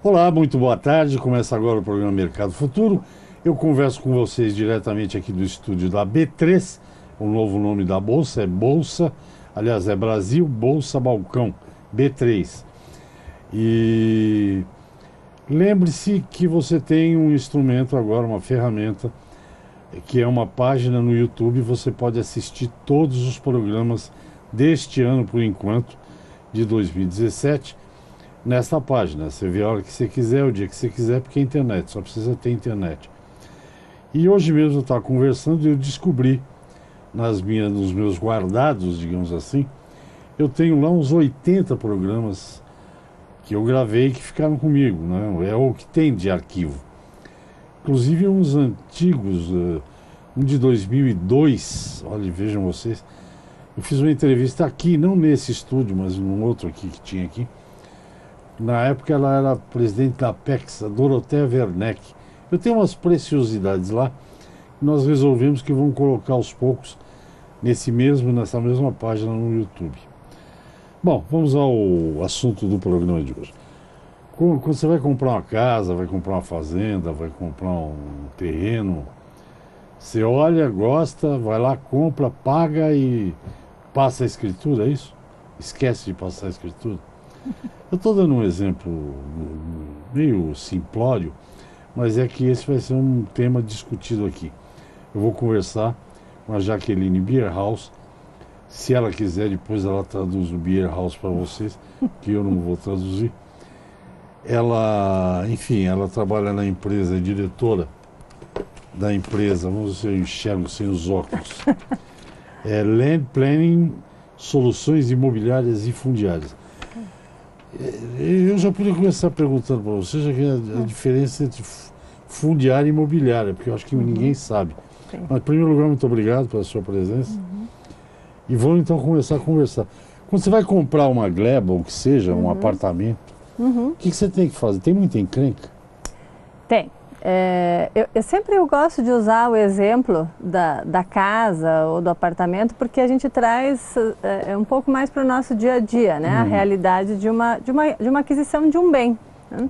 Olá, muito boa tarde. Começa agora o programa Mercado Futuro. Eu converso com vocês diretamente aqui do estúdio da B3. O novo nome da bolsa é Bolsa, aliás, é Brasil Bolsa Balcão, B3. E lembre-se que você tem um instrumento agora, uma ferramenta, que é uma página no YouTube. Você pode assistir todos os programas deste ano, por enquanto, de 2017, nesta página. Você vê a hora que você quiser, o dia que você quiser, porque é internet, só precisa ter internet. E hoje mesmo eu estava conversando e eu descobri, nos meus guardados, digamos assim, eu tenho lá uns 80 programas que eu gravei que ficaram comigo, né? É o que tem de arquivo. Inclusive uns antigos, um de 2002, olha, vejam vocês, eu fiz uma entrevista aqui, não nesse estúdio, mas num outro aqui que tinha aqui. Na época ela era presidente da Apex, a Dorothea Werneck. Eu tenho umas preciosidades lá, e nós resolvemos que vamos colocar aos poucos nessa mesma página no YouTube. Bom, vamos ao assunto do programa de hoje. Quando você vai comprar uma casa, vai comprar uma fazenda, vai comprar um terreno, você olha, gosta, vai lá, compra, paga e passa a escritura, é isso? Esquece de passar a escritura? Eu estou dando um exemplo meio simplório, mas é que esse vai ser um tema discutido aqui. Eu vou conversar com a Jaqueline Bierhaus. Se ela quiser, depois ela traduz o Bierhaus para vocês, que eu não vou traduzir. Ela, enfim, ela trabalha na empresa, é diretora da empresa, vamos ver se eu enxergo sem os óculos. É Land Planning, Soluções Imobiliárias e Fundiárias. Eu já podia começar perguntando para você, já que a diferença entre fundiária e imobiliária, porque eu acho que ninguém sabe. Sim. Mas, em primeiro lugar, muito obrigado pela sua presença. E vamos então começar a conversar. Quando você vai comprar uma gleba, ou que seja, um apartamento, o que você tem que fazer? Tem muita encrenca? Tem. Eu sempre gosto de usar o exemplo da casa ou do apartamento, porque a gente traz um pouco mais para o nosso dia a dia, né? A realidade de uma aquisição de um bem, né?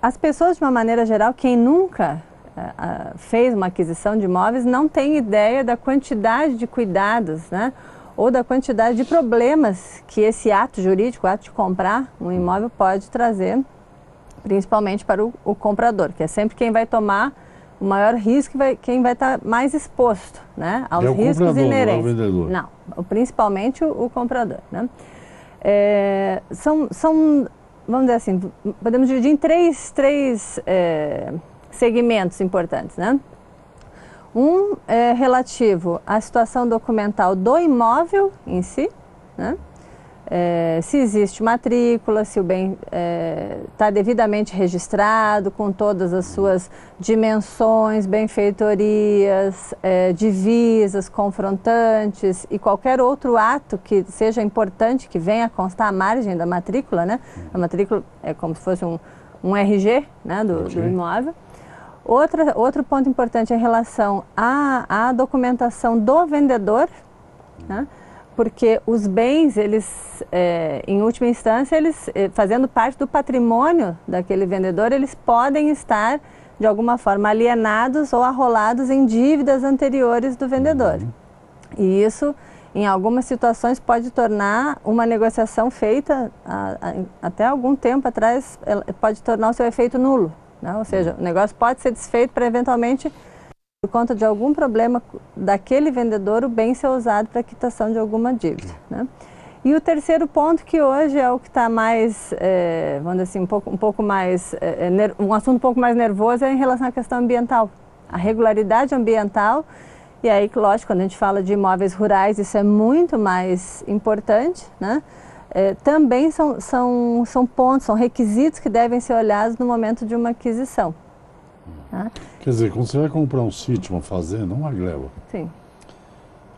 As pessoas, de uma maneira geral, quem nunca fez uma aquisição de imóveis, não tem ideia da quantidade de cuidados, né? Ou da quantidade de problemas que esse ato jurídico, o ato de comprar um imóvel, pode trazer, principalmente para o comprador, que é sempre quem vai tomar o maior risco, quem vai estar mais exposto, né, aos riscos inerentes. Não é o vendedor. Não, principalmente o comprador, né? Vamos dizer assim, podemos dividir em três segmentos importantes, né? Um é relativo à situação documental do imóvel em si, né? Se existe matrícula, se o bem está devidamente registrado, com todas as suas dimensões, benfeitorias, divisas, confrontantes e qualquer outro ato que seja importante, que venha a constar à margem da matrícula, né? A matrícula é como se fosse um RG, né, do imóvel. Outro ponto importante é em relação à documentação do vendedor, né? Porque os bens, eles, em última instância, eles, fazendo parte do patrimônio daquele vendedor, eles podem estar, de alguma forma, alienados ou arrolados em dívidas anteriores do vendedor. E isso, em algumas situações, pode tornar uma negociação feita até algum tempo atrás, pode tornar o seu efeito nulo, né? Ou seja, o negócio pode ser desfeito para, eventualmente, por conta de algum problema daquele vendedor, o bem ser usado para a quitação de alguma dívida, né? E o terceiro ponto, que hoje é o que está mais, vamos dizer assim, um pouco mais, um assunto um pouco mais nervoso, é em relação à questão ambiental. A regularidade ambiental, e aí, lógico, quando a gente fala de imóveis rurais, isso é muito mais importante, né? Também são pontos, são requisitos que devem ser olhados no momento de uma aquisição. Tá? Quer dizer, quando você vai comprar um sítio, uma fazenda, uma gleba, Sim.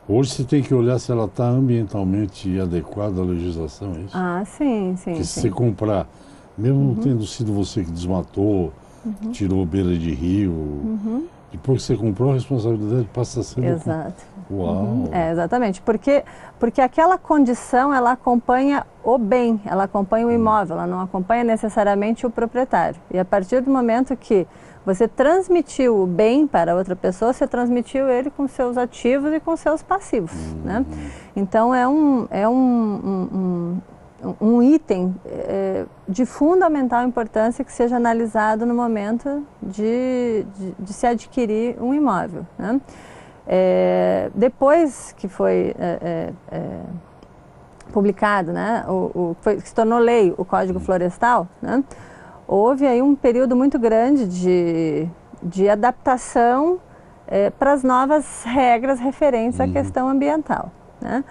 hoje você tem que olhar se ela está ambientalmente adequada à legislação, é isso? Ah, sim. Porque se você comprar, mesmo não tendo sido você que desmatou, tirou beira de rio, Depois que você comprou, a responsabilidade passa a ser Exato. Uau! Exatamente, porque aquela condição, ela acompanha o bem, ela acompanha o imóvel, ela não acompanha necessariamente o proprietário. E a partir do momento que você transmitiu o bem para outra pessoa, você transmitiu ele com seus ativos e com seus passivos, né? Então é um item de fundamental importância que seja analisado no momento de se adquirir um imóvel, né? Depois que foi publicado, né, que se tornou lei o Código Florestal, né, houve aí um período muito grande de adaptação para as novas regras referentes à questão ambiental, né?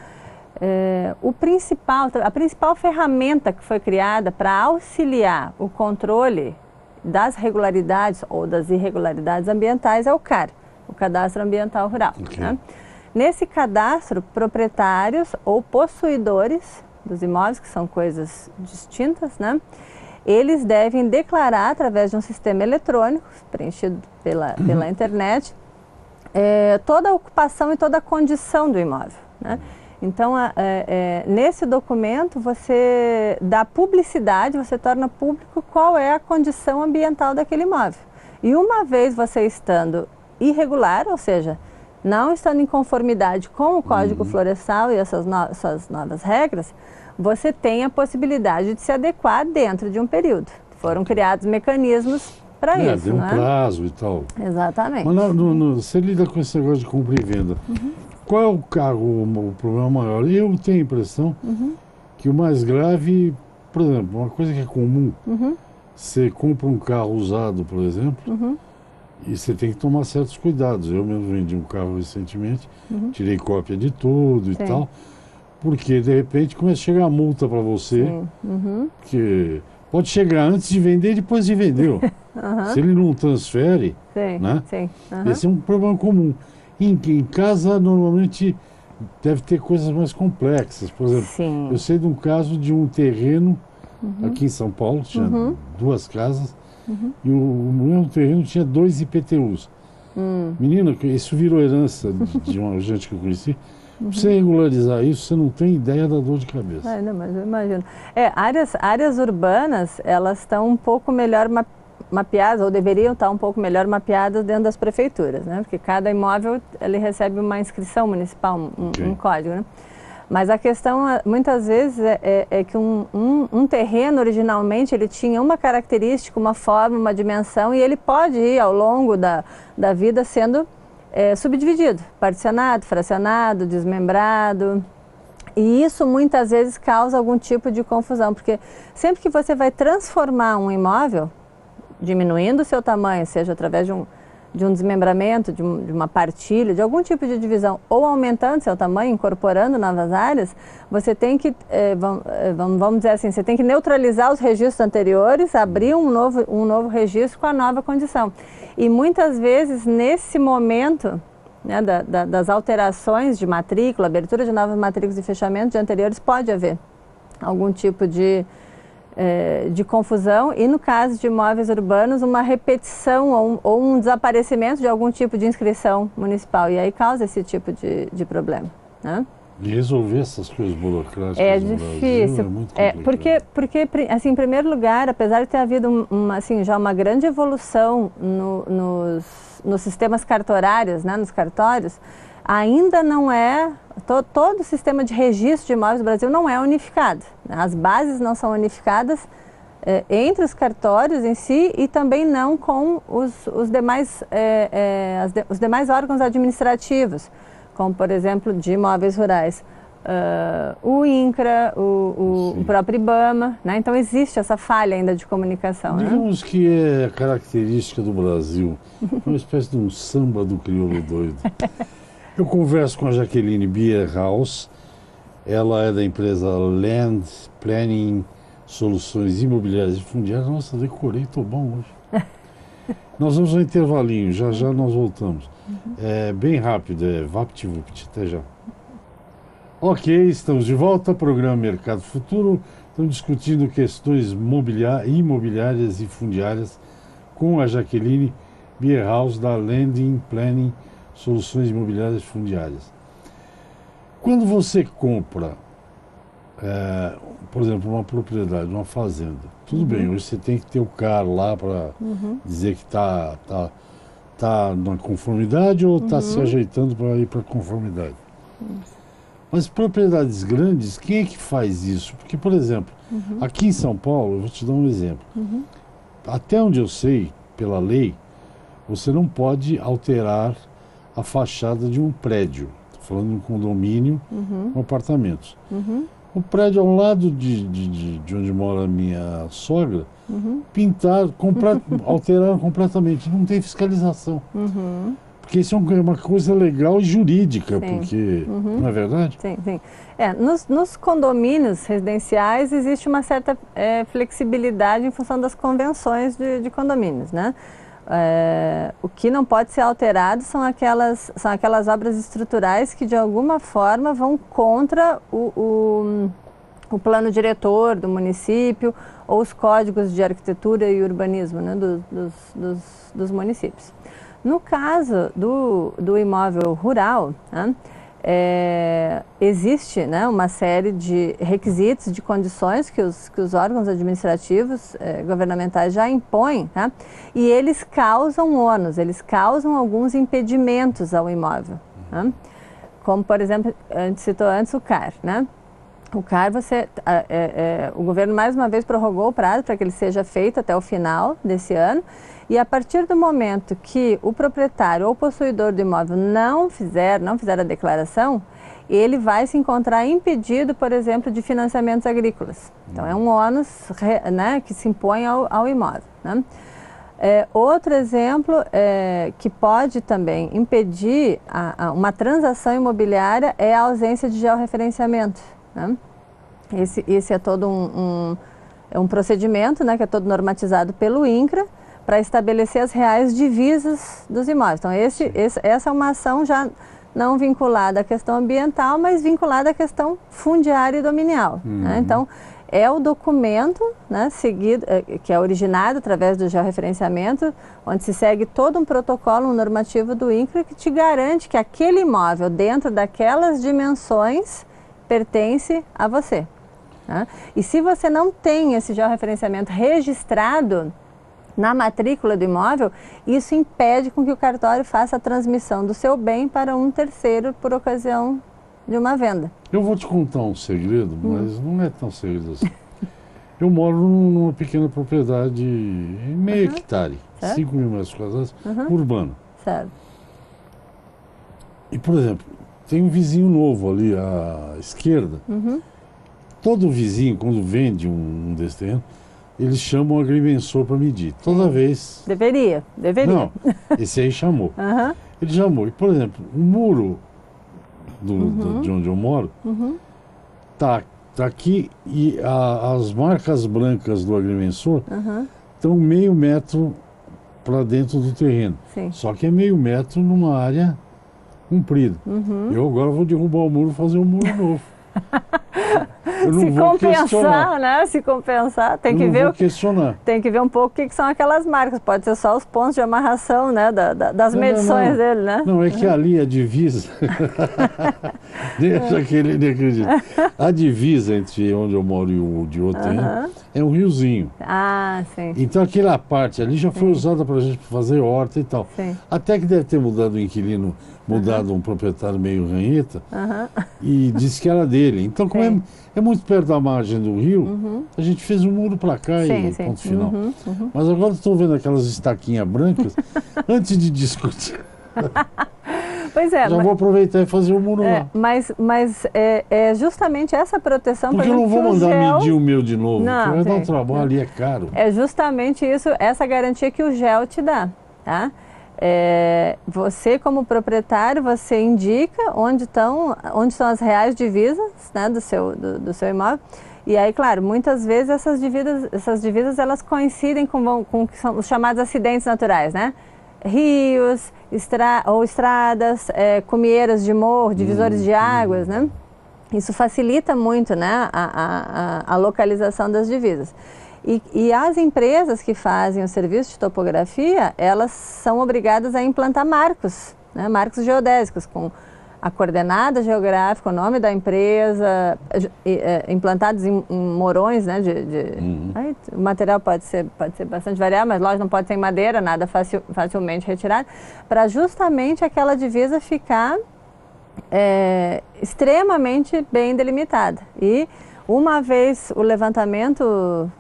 A principal ferramenta que foi criada para auxiliar o controle das regularidades ou das irregularidades ambientais é o CAR, o Cadastro Ambiental Rural. Okay. Né? Nesse cadastro, proprietários ou possuidores dos imóveis, que são coisas distintas, né? Eles devem declarar através de um sistema eletrônico, preenchido pela internet, toda a ocupação e toda a condição do imóvel, né? Então, nesse documento, você dá publicidade, você torna público qual é a condição ambiental daquele imóvel. E uma vez você estando irregular, ou seja, não estando em conformidade com o Código Florestal e essas novas regras, você tem a possibilidade de se adequar dentro de um período. Foram criados mecanismos para isso, tem um não é? prazo e tal. Exatamente. Mas você lida com esse negócio de compra e venda. Qual é o problema maior? Eu tenho a impressão que o mais grave, por exemplo, uma coisa que é comum, você compra um carro usado, por exemplo, e você tem que tomar certos cuidados. Eu mesmo vendi um carro recentemente, tirei cópia de tudo e tal, porque de repente começa a chegar a multa para você, que pode chegar antes de vender e depois de vender. Se ele não transfere, né? Esse é um problema comum. Em casa, normalmente, deve ter coisas mais complexas. Por exemplo, eu sei de um caso de um terreno aqui em São Paulo, tinha 2 casas, e o mesmo terreno tinha 2 IPTUs. Menina, isso virou herança de uma gente que eu conheci. Para você regularizar isso, você não tem ideia da dor de cabeça. Não, mas eu imagino. Áreas urbanas, elas estão um pouco melhor mapeadas, ou deveriam estar um pouco melhor mapeadas dentro das prefeituras, né? Porque cada imóvel, ele recebe uma inscrição municipal, um código, né? Mas a questão, muitas vezes, é que um terreno, originalmente, ele tinha uma característica, uma forma, uma dimensão, e ele pode ir, ao longo da vida, sendo subdividido, particionado, fracionado, desmembrado. E isso, muitas vezes, causa algum tipo de confusão, porque sempre que você vai transformar um imóvel, diminuindo o seu tamanho, seja através de um desmembramento, de uma partilha, de algum tipo de divisão, ou aumentando seu tamanho, incorporando novas áreas, você tem que, vamos dizer assim, você tem que neutralizar os registros anteriores, abrir um novo registro com a nova condição. E muitas vezes, nesse momento, né, das alterações de matrícula, abertura de novas matrículas e fechamento de anteriores, pode haver algum tipo de confusão, e no caso de imóveis urbanos, uma repetição ou um desaparecimento de algum tipo de inscrição municipal, e aí causa esse tipo de problema, né? E resolver essas coisas burocráticas é no difícil, Brasil é muito complicado. Porque assim, em primeiro lugar, apesar de ter havido já uma grande evolução nos sistemas cartorários, né, nos cartórios, ainda não é, todo o sistema de registro de imóveis do Brasil não é unificado. As bases não são unificadas entre os cartórios em si, e também não com os demais órgãos administrativos, como, por exemplo, de imóveis rurais. O INCRA, o próprio IBAMA, né? Então existe essa falha ainda de comunicação. Digamos, né, que é característica do Brasil, uma espécie de um samba do crioulo doido. Eu converso com a Jaqueline Bierhaus, ela é da empresa Land Planning Soluções Imobiliárias e Fundiárias. Nossa, decorei, estou bom hoje. Nós vamos ao intervalinho, já já nós voltamos. É bem rápido, VaptVupt, até já. Ok, estamos de volta, programa Mercado Futuro. Estamos discutindo questões imobiliárias e fundiárias com a Jaqueline Bierhaus, da Landing Planning Soluções Imobiliárias Fundiárias. Quando você compra, por exemplo, uma propriedade, uma fazenda, tudo bem, hoje você tem que ter o cara lá para dizer que está na conformidade ou está se ajeitando para ir para conformidade. Mas propriedades grandes, quem é que faz isso? Porque, por exemplo, aqui em São Paulo, eu vou te dar um exemplo. Até onde eu sei, pela lei, você não pode alterar a fachada de um prédio. Estou falando de um condomínio com apartamentos. O prédio ao lado de onde mora a minha sogra, alteraram completamente. Não tem fiscalização. Porque isso é uma coisa legal e jurídica, porque não é verdade? Sim, sim. Nos condomínios residenciais existe uma certa flexibilidade em função das convenções de condomínios, né? O que não pode ser alterado são aquelas obras estruturais que de alguma forma vão contra o plano diretor do município ou os códigos de arquitetura e urbanismo, né, dos municípios. No caso do imóvel rural, né, existe, né, uma série de requisitos, de condições que os órgãos administrativos governamentais já impõem, né, e eles causam ônus, eles causam alguns impedimentos ao imóvel, né, como, por exemplo, a gente citou antes o CAR, né? O CAR, o governo mais uma vez prorrogou o prazo para que ele seja feito até o final desse ano, e a partir do momento que o proprietário ou possuidor do imóvel não fizer a declaração, ele vai se encontrar impedido, por exemplo, de financiamentos agrícolas. Então é um ônus, né, que se impõe ao imóvel, né? Outro exemplo que pode também impedir uma transação imobiliária é a ausência de georreferenciamento, né? Esse é todo um procedimento, né, que é todo normatizado pelo INCRA para estabelecer as reais divisas dos imóveis. Então essa é uma ação já não vinculada à questão ambiental, mas vinculada à questão fundiária e dominial, né? Então é o documento, né, seguido, que é originado através do georreferenciamento, onde se segue todo um protocolo, um normativo do INCRA que te garante que aquele imóvel dentro daquelas dimensões pertence a você, né? E se você não tem esse georreferenciamento registrado na matrícula do imóvel, isso impede com que o cartório faça a transmissão do seu bem para um terceiro por ocasião de uma venda. Eu vou te contar um segredo, mas não é tão segredo assim. Eu moro numa pequena propriedade, meio hectare, 5 mil metros quadrados, urbana. Certo. E, por exemplo, tem um vizinho novo ali à esquerda. Todo vizinho, quando vende um desse terreno, eles chamam o agrimensor para medir. Toda vez... Deveria. Não, esse aí chamou. Ele chamou. E, por exemplo, o muro de onde eu moro tá aqui e as marcas brancas do agrimensor estão meio metro para dentro do terreno. Sim. Só que é meio metro numa área comprida. Eu agora vou derrubar o muro e fazer um muro novo. Eu não Se vou compensar, questionar. né? Se compensar, tem Eu que não ver vou questionar. tem que ver um pouco o que são aquelas marcas. Pode ser só os pontos de amarração, né, das medições dele, né? Não, é que ali a divisa... Deixa que ele nem acredita. A divisa entre onde eu moro e o de outro terreno é um riozinho. Ah, sim. Então aquela parte ali já foi usada para a gente fazer horta e tal. Sim. Até que deve ter mudado o inquilino, mudado um proprietário meio ranheta, e disse que era dele. Então, como é muito perto da margem do rio, a gente fez um muro para cá e ponto final. Mas agora estou vendo aquelas estaquinhas brancas, antes de discutir. Pois é. Já vou aproveitar e fazer o muro lá. Mas é justamente essa proteção... Porque eu não vou mandar medir o meu de novo, Não, porque vai dar um trabalho e é caro. É justamente isso, essa garantia que o GEL te dá, tá? Você, como proprietário, você indica onde são as reais divisas, né, do seu imóvel. E aí, claro, muitas vezes essas divisas elas coincidem com que são os chamados acidentes naturais, né? Rios, estradas, cumieiras de morro, divisores de águas, né? Isso facilita muito, né, a localização das divisas. E as empresas que fazem o serviço de topografia, elas são obrigadas a implantar marcos, né, marcos geodésicos, com a coordenada geográfica, o nome da empresa, implantados em morões, né, aí, o material pode ser bastante variável, mas lógico, não pode ser em madeira, nada facilmente retirado, para justamente aquela divisa ficar extremamente bem delimitada. E uma vez o levantamento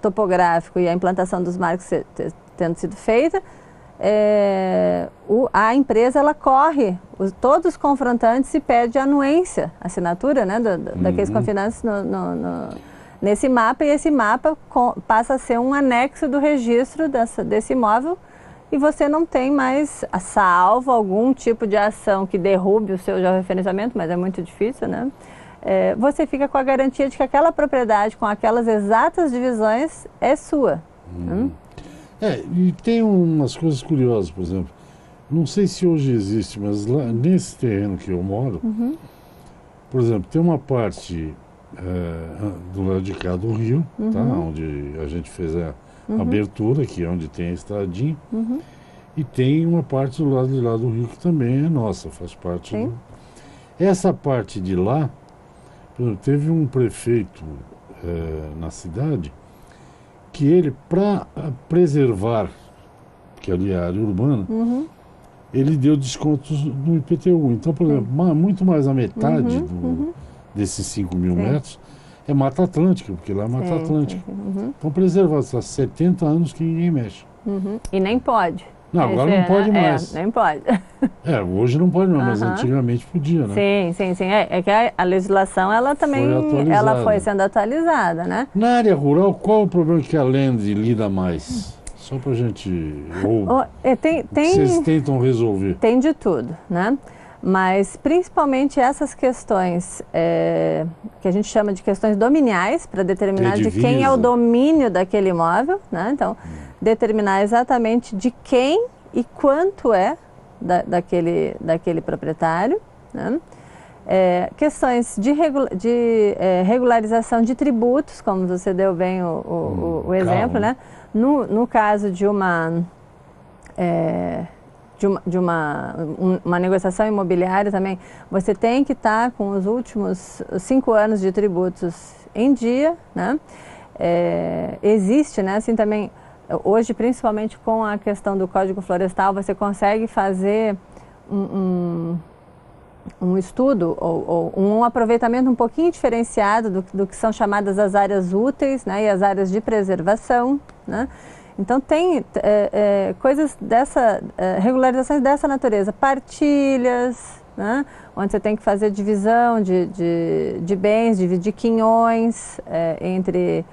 topográfico e a implantação dos marcos tendo sido feita, a empresa ela corre todos os confrontantes e pede anuência, assinatura, né, daqueles confrontantes nesse mapa, e esse mapa passa a ser um anexo do registro desse imóvel, e você não tem mais, salvo algum tipo de ação que derrube o seu georreferenciamento, mas é muito difícil, né? Você fica com a garantia de que aquela propriedade com aquelas exatas divisões é sua. E tem umas coisas curiosas, por exemplo, não sei se hoje existe, mas lá nesse terreno que eu moro, por exemplo, tem uma parte do lado de cá do rio, tá, onde a gente fez a abertura, que é onde tem a estradinha, e tem uma parte do lado de lá do rio que também é nossa, faz parte do... Essa parte de lá, por exemplo, teve um prefeito na cidade que ele, para preservar, que ali é a área urbana, ele deu descontos no IPTU. Então, por exemplo, muito mais da metade desses 5 mil metros é Mata Atlântica, porque lá é Mata Atlântica. Então, preservar há 70 anos que ninguém mexe. E nem pode. Não, agora não pode mais. Nem pode. Hoje não pode mais, mas antigamente podia, né? Sim. É que a legislação, ela também foi sendo atualizada, né? Na área rural, qual é o problema que a Land lida mais? Só pra gente... vocês tentam resolver. Tem de tudo, né? Mas principalmente essas questões que a gente chama de questões dominiais, para determinar de quem é o domínio daquele imóvel, né? Então, determinar exatamente de quem e quanto é daquele proprietário, né? Questões de regularização de tributos, como você deu bem o exemplo, né? No caso de uma negociação imobiliária também, você tem que estar com os últimos 5 anos de tributos em dia, né? Existe, né, assim também, hoje principalmente com a questão do Código Florestal, você consegue fazer um estudo ou um aproveitamento um pouquinho diferenciado do que são chamadas as áreas úteis, né, e as áreas de preservação, né? Então, tem coisas regularizações dessa natureza, partilhas, né, onde você tem que fazer divisão de bens, dividir quinhões entre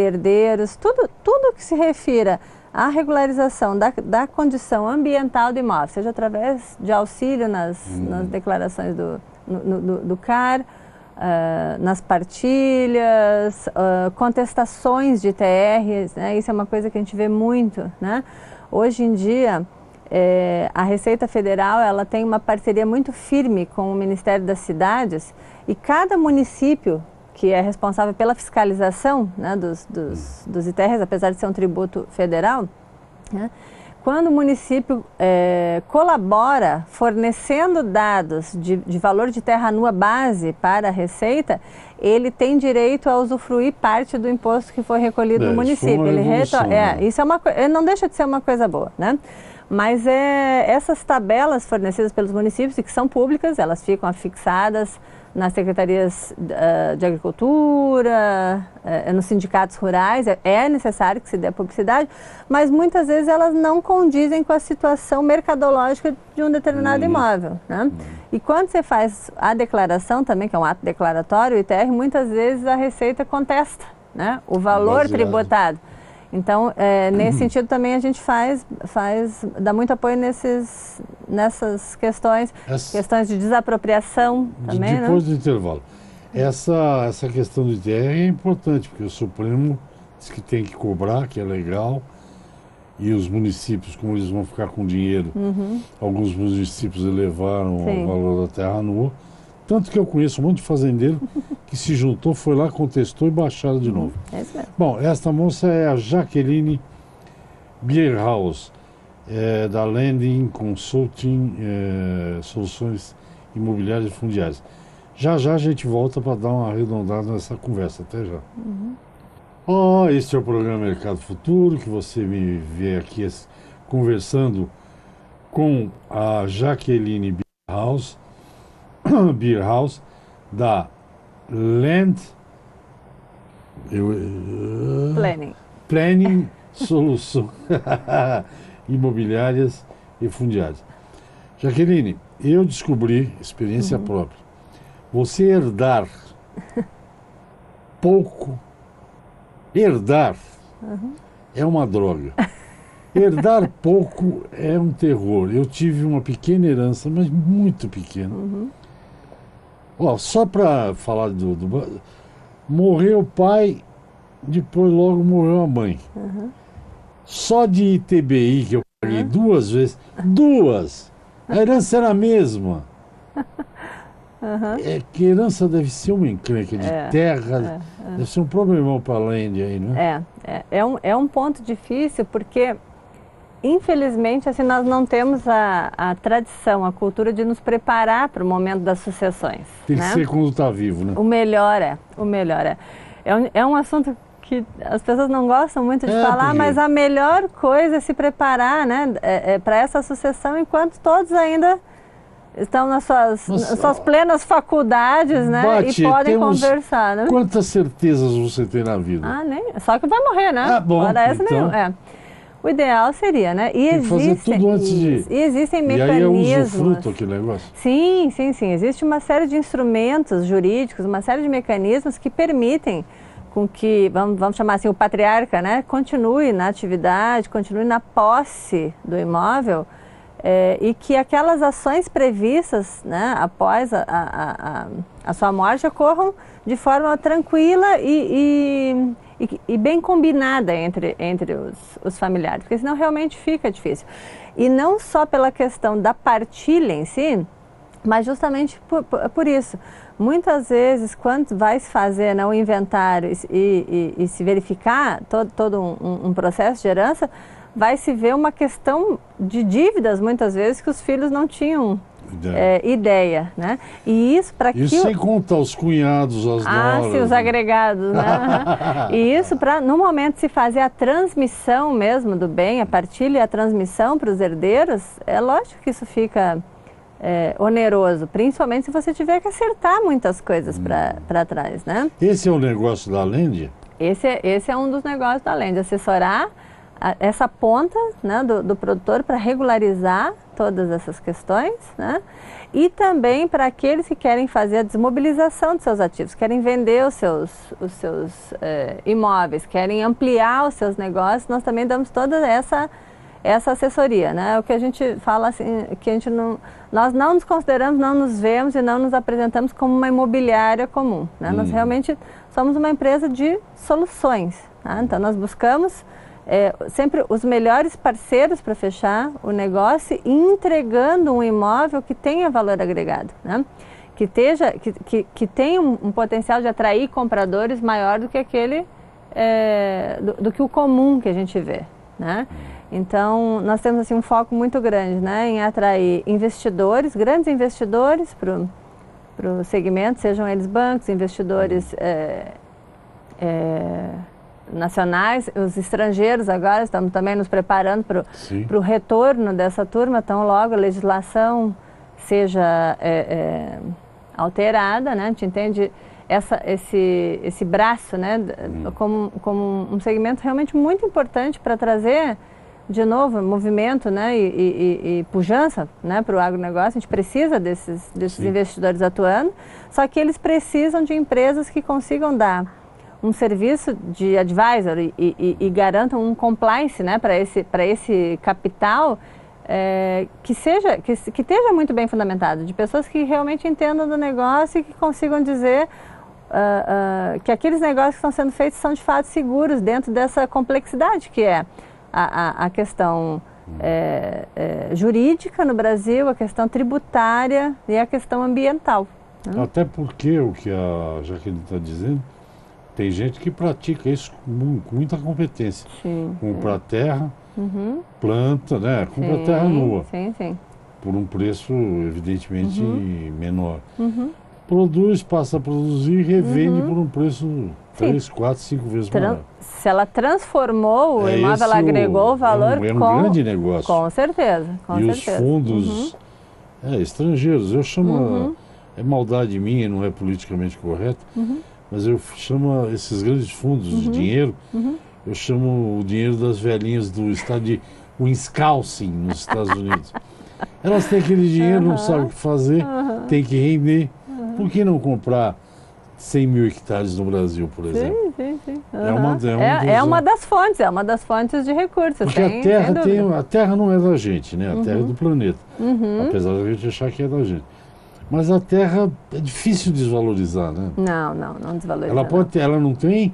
herdeiros, tudo que se refira à regularização da condição ambiental do imóvel, seja através de auxílio nas declarações do CAR, nas partilhas, contestações de TRs, né? Isso é uma coisa que a gente vê muito, né? Hoje em dia, a Receita Federal ela tem uma parceria muito firme com o Ministério das Cidades, e cada município que é responsável pela fiscalização, né, dos ITRs, apesar de ser um tributo federal, né? Quando o município colabora fornecendo dados de valor de terra nua base para a Receita, ele tem direito a usufruir parte do imposto que foi recolhido no município. Isso não deixa de ser uma coisa boa, né? Mas essas tabelas fornecidas pelos municípios, e que são públicas, elas ficam afixadas nas secretarias de agricultura, nos sindicatos rurais, é necessário que se dê publicidade, mas muitas vezes elas não condizem com a situação mercadológica de um determinado imóvel, né? E quando você faz a declaração também, que é um ato declaratório, o ITR, muitas vezes a Receita contesta, né, o valor tributado. Então, nesse sentido também a gente dá muito apoio nessas questões de desapropriação também, depois né? do intervalo. Essa questão do ITR é importante, porque o Supremo diz que tem que cobrar, que é legal, e os municípios, como eles vão ficar com dinheiro, alguns municípios elevaram o valor da terra nua, Tanto que eu conheço um monte de fazendeiro que se juntou, foi lá, contestou e baixaram de novo. É isso mesmo. Bom, esta moça é a Jaqueline Bierhaus, da Landing Consulting, Soluções Imobiliárias e Fundiárias. Já já a gente volta para dar uma arredondada nessa conversa. Até já. Este é o programa Mercado Futuro, que você me vê aqui conversando com a Jaqueline Bierhaus, da Land Planning Soluções Imobiliárias e Fundiárias. Jaqueline, eu descobri, experiência própria, você herdar pouco, é uma droga. Herdar pouco é um terror. Eu tive uma pequena herança, mas muito pequena. Só para falar morreu o pai, depois logo morreu a mãe. Só de ITBI, que eu paguei 2 vezes, a herança era a mesma. É que herança deve ser uma encrenca de terra, deve ser um problemão para a Land aí, né? É um ponto difícil, porque infelizmente assim, nós não temos a tradição, a cultura de nos preparar para o momento das sucessões. Tem que ser quando está vivo, né? O melhor é. É um assunto que as pessoas não gostam muito de falar, mas a melhor coisa é se preparar, né, para essa sucessão enquanto todos ainda estão nas suas plenas faculdades, né, e podem conversar, né? Quantas certezas você tem na vida? Só que vai morrer, né? Bom, então... O ideal seria, né? Tem que fazer tudo antes de... E existem mecanismos... E aí é usufruto aquele negócio? Sim. Existe uma série de instrumentos jurídicos, uma série de mecanismos que permitem com que, vamos chamar assim, o patriarca, né, continue na atividade, continue na posse do imóvel, e que aquelas ações previstas, né, após a sua morte ocorram de forma tranquila e bem combinada entre os familiares, porque senão realmente fica difícil. E não só pela questão da partilha em si, mas justamente por isso. Muitas vezes, quando vai se fazer, né, o inventário e se verificar todo um processo de herança, vai se ver uma questão de dívidas, muitas vezes, que os filhos não tinham ideia, né? E isso para que... Isso sem contar os cunhados, as noras. Sim, os agregados, né? E isso para, no momento de se fazer a transmissão mesmo do bem, a partilha e a transmissão para os herdeiros, é lógico que isso fica oneroso, principalmente se você tiver que acertar muitas coisas para trás, né? Esse é o negócio da Land? Esse é um dos negócios da Land, assessorar essa ponta, né, do produtor para regularizar todas essas questões, né? E também para aqueles que querem fazer a desmobilização de seus ativos, querem vender os seus imóveis, querem ampliar os seus negócios, nós também damos toda essa assessoria, né? O que a gente fala assim, que nós não nos consideramos, não nos vemos e não nos apresentamos como uma imobiliária comum, né? Nós realmente somos uma empresa de soluções, tá? Então nós buscamos sempre os melhores parceiros para fechar o negócio e entregando um imóvel que tenha valor agregado, né? Que tenha um potencial de atrair compradores maior do que aquele, do que o comum que a gente vê, né? Então, nós temos assim, um foco muito grande, né, em atrair investidores, grandes investidores para o segmento, sejam eles bancos, investidores nacionais, os estrangeiros agora, estamos também nos preparando para o retorno dessa turma, tão logo a legislação seja alterada, né? A gente entende esse braço, né, como um segmento realmente muito importante para trazer, de novo, movimento, né, e pujança, né, para o agronegócio. A gente precisa desses investidores atuando, só que eles precisam de empresas que consigam dar um serviço de advisor e garantam um compliance, né, para esse capital que esteja muito bem fundamentado, de pessoas que realmente entendam do negócio e que consigam dizer que aqueles negócios que estão sendo feitos são de fato seguros dentro dessa complexidade que é a questão jurídica no Brasil, a questão tributária e a questão ambiental, Né? Até porque o que a Jaqueline está dizendo, tem gente que pratica isso com muita competência. Sim. Compra terra, Uhum. planta, né? Compra Sim, terra nua, sim, sim. por um preço evidentemente menor. Uhum. Produz, passa a produzir e revende Uhum. por um preço 3, 4, 5 vezes maior. Se ela transformou o É imóvel, ela agregou o valor é um grande negócio. com certeza, com E os certeza. fundos estrangeiros, eu chamo, Uhum. é maldade minha, não é politicamente correto, Uhum. mas eu chamo esses grandes fundos de dinheiro, Uhum. eu chamo o dinheiro das velhinhas do estado de Wisconsin, nos Estados Unidos. Elas têm aquele dinheiro, não sabem o que fazer, tem que render. Por que não comprar 100 mil hectares no Brasil, por exemplo? Sim, sim, sim. É uma- É uma das fontes, é uma das fontes de recursos. Porque sem dúvida. a terra não é da gente, né? A terra é do planeta. Uhum. Apesar da gente achar que é da gente. Mas a terra é difícil desvalorizar, né? Não desvaloriza. Ela pode ter, ela não tem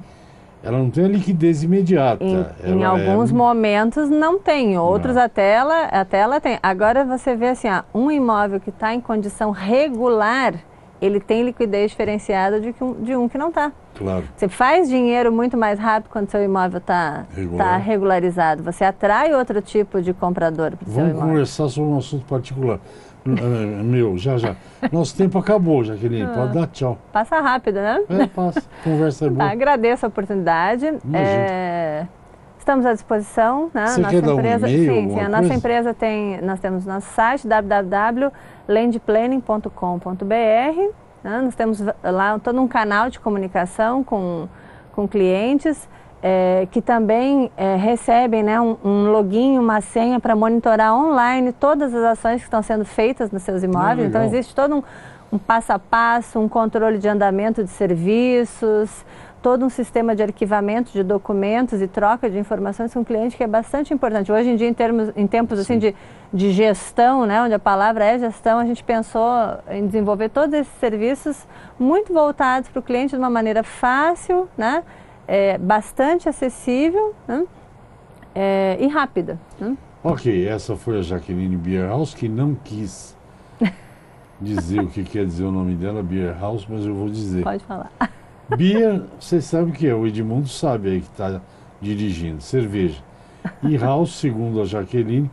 a liquidez imediata. Em alguns momentos não tem, outros Não. até ela tem. Agora você vê assim, um imóvel que está em condição regular, ele tem liquidez diferenciada de um que não está. Claro. Você faz dinheiro muito mais rápido quando seu imóvel está regularizado. Você atrai outro tipo de comprador para o seu Vamos imóvel. conversar sobre um assunto particular. Meu, já. Nosso tempo acabou, Jaqueline. Pode dar tchau. Passa rápido, né? Passa. Conversa é boa. Tá, agradeço a oportunidade. Estamos à disposição, né? Você quer dar um e-mail, sim, alguma a nossa coisa? empresa nós temos nosso site www.landplanning.com.br. Né? Nós temos lá todo um canal de comunicação com clientes que também recebem, né, um login, uma senha para monitorar online todas as ações que estão sendo feitas nos seus imóveis. Então existe todo um passo a passo, um controle de andamento de serviços, todo um sistema de arquivamento de documentos e troca de informações com o cliente que é bastante importante. Hoje em dia, em tempos assim, de gestão, né, onde a palavra é gestão, a gente pensou em desenvolver todos esses serviços muito voltados para o cliente de uma maneira fácil, né, bastante acessível, né, e rápida. Né? Ok, essa foi a Jaqueline Bierhaus, que não quis dizer o que quer dizer o nome dela, Bierhaus, mas eu vou dizer. Pode falar. Beer, você sabe o que é, o Edmundo sabe aí que está dirigindo, cerveja. E house, segundo a Jaqueline,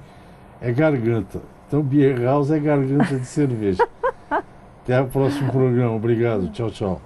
é garganta. Então Beer House é garganta de cerveja. Até o próximo programa. Obrigado. Tchau, tchau.